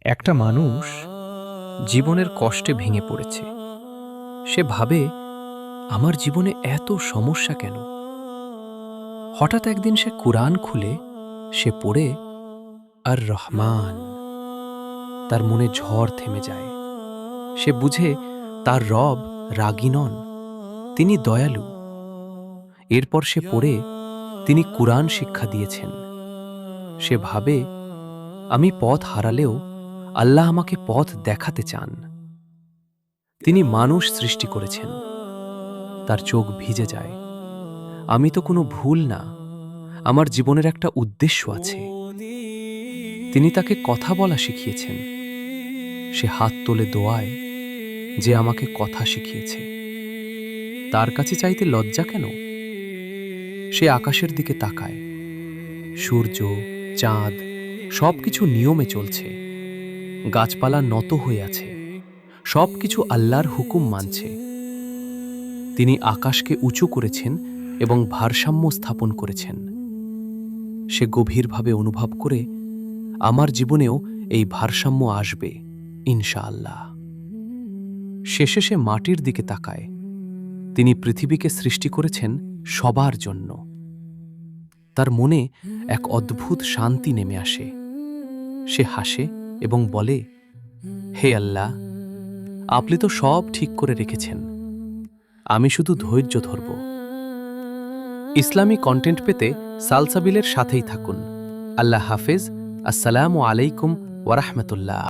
একটা মানুষ জীবনের কষ্টে ভেঙে পড়েছে। সে ভাবে, আমার জীবনে এত সমস্যা কেন? হঠাৎ একদিন সে কুরআন খুলে সে পড়ে আর রহমান। তার মনে ঝড় থেমে যায়। সে বুঝে তার রব রাগী নন, তিনি দয়ালু। এরপর সে পড়ে তিনি কুরআন শিক্ষা দিয়েছেন। সে ভাবে, আমি পথ হারালেও আল্লাহ আমাকে পথ দেখাতে চান। তিনি মানুষ সৃষ্টি করেছেন। তার চোখ ভিজে যায়। আমি তো কোনো ভুল না, আমার জীবনের একটা উদ্দেশ্য আছে। তিনি তাকে কথা বলা শিখিয়েছেন। সে হাত তোলে দোয়ায়, যে আমাকে কথা শিখিয়েছে। তার কাছে চাইতে লজ্জা কেন? সে আকাশের দিকে তাকায়। সূর্য, চাঁদ সবকিছু নিয়মে চলছে। গাছপালা নত হয়ে আছে, সবকিছু আল্লাহর হুকুম মানছে। তিনি আকাশকে উঁচু করেছেন এবং ভারসাম্য স্থাপন করেছেন। সে গভীরভাবে অনুভব করে, আমার জীবনেও এই ভারসাম্য আসবে ইনশাআল্লাহ। শেষে সে মাটির দিকে তাকায়। তিনি পৃথিবীকে সৃষ্টি করেছেন সবার জন্য। তার মনে এক অদ্ভুত শান্তি নেমে আসে। সে হাসে এবং বলে, হে আল্লাহ, আপনি তো সব ঠিক করে রেখেছেন, আমি শুধু ধৈর্য ধরব। ইসলামী কন্টেন্ট পেতে সালসাবিলের সাথেই থাকুন। আল্লাহ হাফেজ। আসসালামু আলাইকুম ওয়ারাহমাতুল্লাহ।